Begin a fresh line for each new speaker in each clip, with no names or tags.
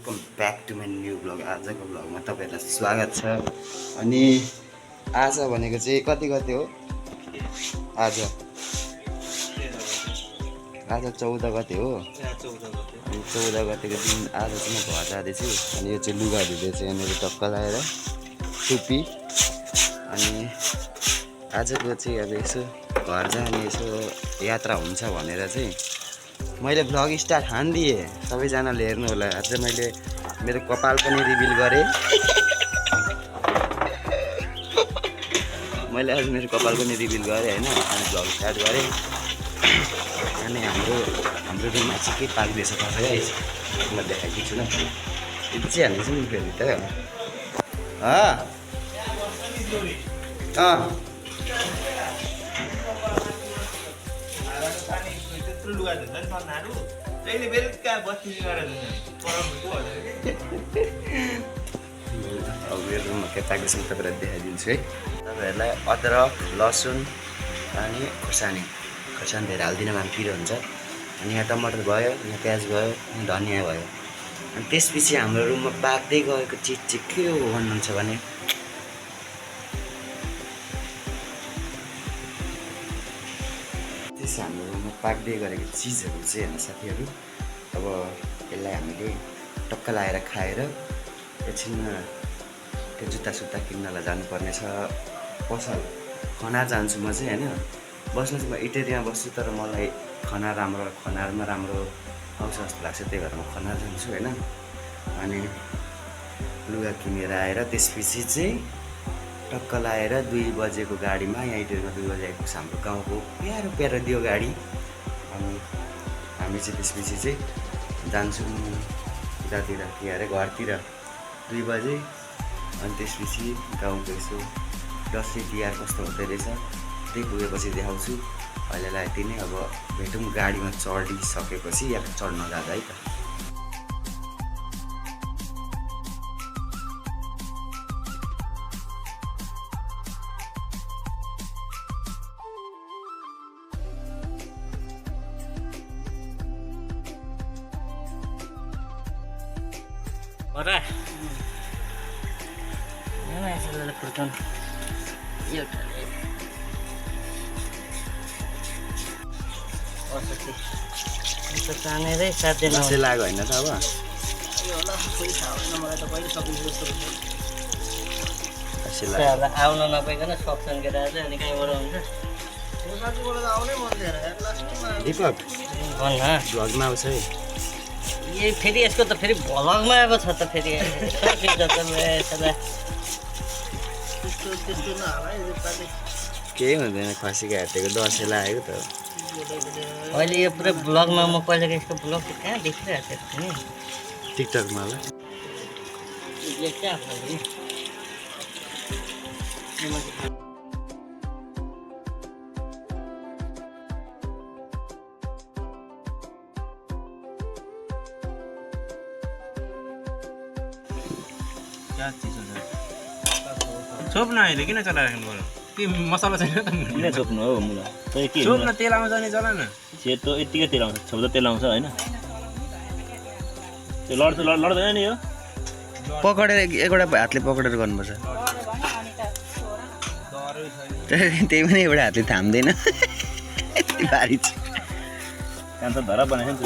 Welcome back to my new blog. आजको ब्लगमा तपाईँहरूलाई स्वागत छ। अनि आज भनेको चाहिँ कति हो आज 14 गते हो। अनि 14 गतेको दिन आज चाहिँ म घर जाँदैछु। अनि यो चाहिँ लुगा धुँदैछु यहाँनिर टक्क लगाएर टुपी। अनि आजको चाहिँ अब यसो घर जाने यसो यात्रा हुन्छ भनेर चाहिँ मैले भ्लग स्टार्ट हानिदिएँ। सबैजनाले हेर्नु होला। आज मैले मेरो कपाल पनि रिभिल गरेँ। मैले आज मेरो कपाल पनि रिभिल गरेँ होइन। अनि भ्लग स्टार्ट गरेँ। अनि हाम्रो रुममा चाहिँ के पाक्दैछ तपाईँ म देखाइदिन्छु न। यति चाहिँ हाल्दैछु नि फेरि त। अब मेरो रुममा के पाक्दैछ तपाईँलाई देखाइदिन्छु है। तपाईँहरूलाई अदरक लसुन अनि खोर्सानी धेरै हालिदिन भने पिरो हुन्छ। अनि यहाँ टमाटर भयो, यहाँ प्याज भयो, अनि धनियाँ भयो। अनि त्यसपछि हाम्रो रुममा पाक्दै गएको चिज चाहिँ के हो भन्नुहुन्छ भने हाम्रो रुममा पाक्दै गरेको चिजहरू चाहिँ होइन साथीहरू। अब यसलाई हामीले टक्क लाएर खाएर एकछिनमा त्यो जुत्ता किन्नलाई जानुपर्नेछ पसल। खनार जान्छु म चाहिँ होइन। बस्नु चाहिँ म इटेरीमा बस्छु तर मलाई खनारमा राम्रो आउँछ जस्तो लाग्छ। त्यही भएर म खनार जान्छु होइन। अनि लुगा किनेर आएर त्यसपछि चाहिँ टक्क लाएर 2 बजेको गाडीमा यहाँ इटेरीमा 2 बजे आइपुग्छ हाम्रो गाउँको प्यारो दियो गाडी। अनि हामी चाहिँ त्यसपछि चाहिँ जान्छौँ उतातिर के अरे घरतिर 2 बजे। अनि त्यसपछि गाउँको यसो दसैँ तिहार कस्तो हुँदो रहेछ त्यही पुगेपछि देखाउँछु। अहिलेलाई यति नै। अब भेटौँ गाडीमा चढिसकेपछि या चढ्न जाँदा है त।
तानेरै साध्य
लाग्यो होइन त। अब
आउन नपाइकन सक्छन् केटाहरू चाहिँ। अनि कहीँबाट हुन्छ
दीपक
भन्न
भ्लगमा आउँछ है।
यही फेरि यसको त फेरि भ्लगमा आएको छ त फेरि
केही हुँदैन। खसीको हाटेको दसैँ लागेको त
अहिले यो पुरै ब्लगमा म पहिलाको यसको ब्लग चाहिँ कहाँ देखिरहेको थिएँ नि
टिकटकमा होला।
छोप्न अहिले किन चलाइराख्नु पर्यो? के मसला छैन त?
किन छोप्नु हो मुला?
छोप्न तेल आउँछ नि चला न।
सेतो यतिकै तेल आउँछ, छोप्दा तेल आउँछ होइन? त्यो लड्दैन नि यो?
पकडेर एउटा हातले पकडेर गर्नुपर्छ। त्यही पनि एउटा हातले थाम्दैन। भारी छ।
काम त धरा बनाएको नि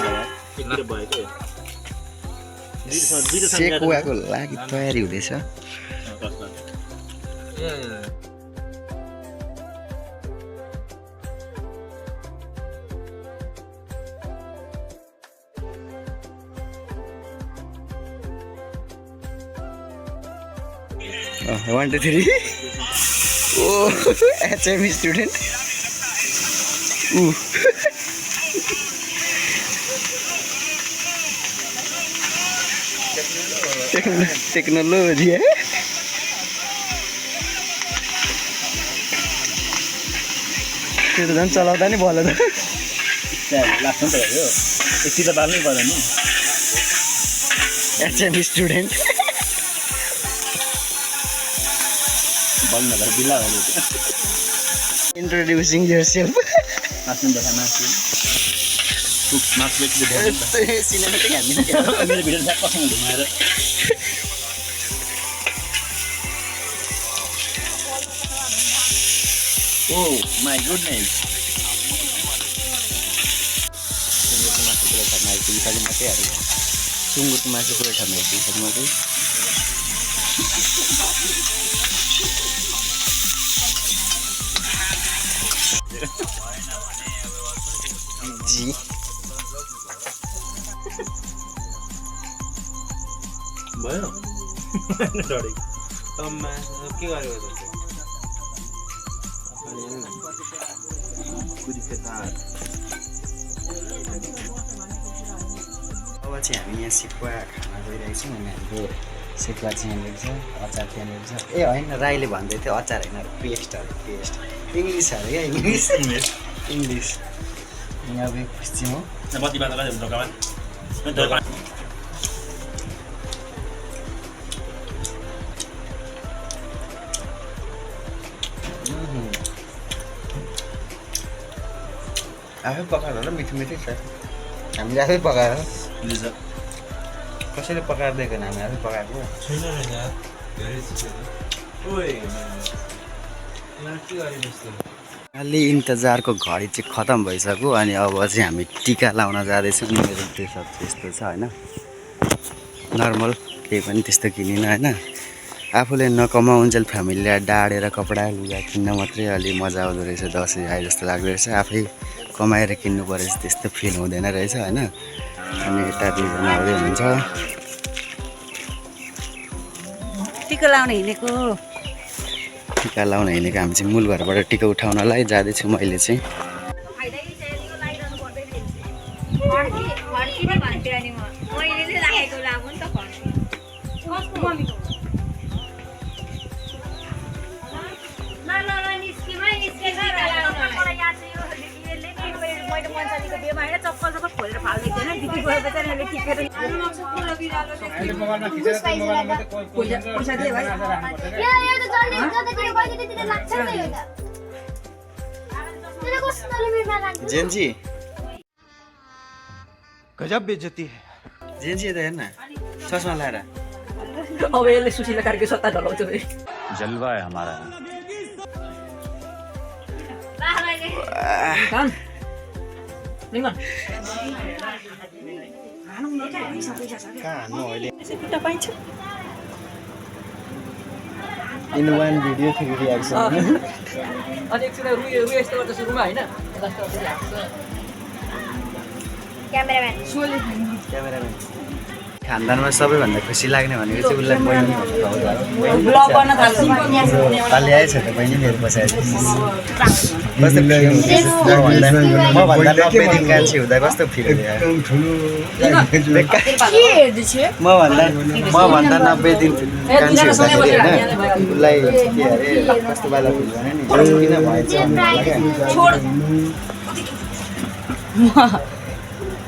त्यो भएको
सेकुवाको लागि तयारी हुँदैछ। One, two, three. Oh, HM student. Technology है। त्यो त झन् चलाउँदा नि भयो त।
लाग्छ नि त यो यति त बाल्नै पर्दैन नि।
HM स्टुडेन्ट
बल्न बिला हो।
Introducing yourself.
नाच्नु देखा नाच्नु मासु बेच्दै देखाउँछ
सिनेमेटिक हामी
मेरो भिडियो ट्याग कससँग घुमाएर ओ माई गुडनेस
सुँगुरको मासु पुरै ठाउँमा आइपुगिसक्यो मात्रै हाल्यो सुँगुरको मासु पुरै ठाउँमा आइपुगिसक्यो मात्रै जी
भयो डढेको के गरेको
अब चाहिँ हामी यहाँ सेकुवा खाना गइरहेछौँ अनि हाम्रो सेकुवा चाहिँ यहाँनिर छ अचार त्यहाँनिर छ ए होइन राईले भन्दै थियो अचार होइन पेस्ट इङ्ग्लिस अरे क्या इङ्ग्लिस यहाँ अब खुसी हो
बत्ती बाँध दोकान
आफै पकाएर होला मिठो मिठै छ हामीले आफै पकाएर कसैले पकाएर दिएको हामी आफै पकाएको
छैन रहेछ धेरै चिजहरू ओए के गरे जस्तो
अलि इन्तजारको घडी चाहिँ खतम भइसक्यो अनि अब चाहिँ हामी टिका लाउन जाँदैछौँ मेरो ड्रेसअप चाहिँ यस्तो छ होइन नर्मल केही पनि त्यस्तो किनिनँ होइन आफूले नकमाउन्जेल फ्यामिलीलाई डाडेर कपडा लुगा किन्न मात्रै अलि मजा आउँदो रहेछ दसैँ आए जस्तो लाग्दो रहेछ आफै कमाएर किन्नु परेछ त्यस्तो फिल हुँदैन रहेछ होइन अनि यता दुईजना आउँदै हुनुहुन्छ
टिका लाउन हिँडेको
टिका लाउन हिँडेको हामी चाहिँ मूल घरबाट टिका उठाउनलाई जाँदैछु मैले चाहिँ जेन्जी
गजब बेइज्जती है
जेन्जी यता हेर्न चस्मा लाएर
अब यसले सुशीला कार्की सत्ता ढलाउँछ
जलवा है हमारा
कहाँ हान्नु अहिले
पाइन्छ
इन वान भिडियो थियो रियाक्सन
अनि एकछिन रुयो यस्तो गर्दा सुरुमा होइन
क्यामेराम्यान खानदानमा सबैभन्दा खुसी लाग्ने भनेको चाहिँ उसलाई बहिनी
ब्लग गर्न थाल्छ
पालि आएछ त बहिनी मेरो पछाडि मभन्दा 90 दिन कान्छी हुँदा कस्तो फिल भयो मभन्दा 90 दिन कान्छी हुँदाखेरि होइन उसलाई के अरे कस्तो बाला फिल भने नि किन भएछ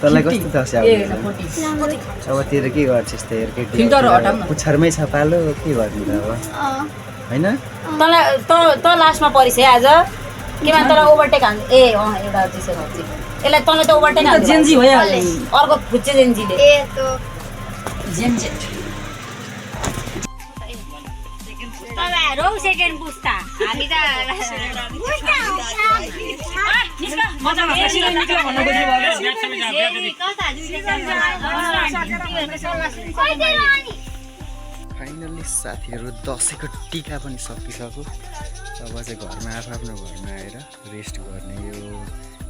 तँलाई कस्तो छ अब तेरो के गर्छस् त हेर केटी पुच्छरमै छ पालो के गर्नु त अब होइन
त लास्टमा परिस् है आज केमा तर ओभरटेक हान्छ ए एउटा त्यसो भन्छ यसलाई तँलाई त ओभरटेक हान्छ
जेन्जी भइहाल्यो
अर्को फुच्चे जेन्जीले ए त्यो जेन्जी तपाईहरु सेकेन्ड पुस्ता हामी त
फाइनल्ली साथीहरू दसैँको टिका पनि सकिसक्यो अब चाहिँ घरमा आफ्नो घरमा आएर रेस्ट गर्ने यो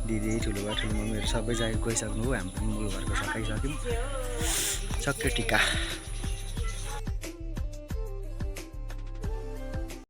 दिदी ठुलो मम्मीहरू सबै गइसक्नु हो हामी पनि मूल घरको सकाइसक्यौँ सक्यो टिका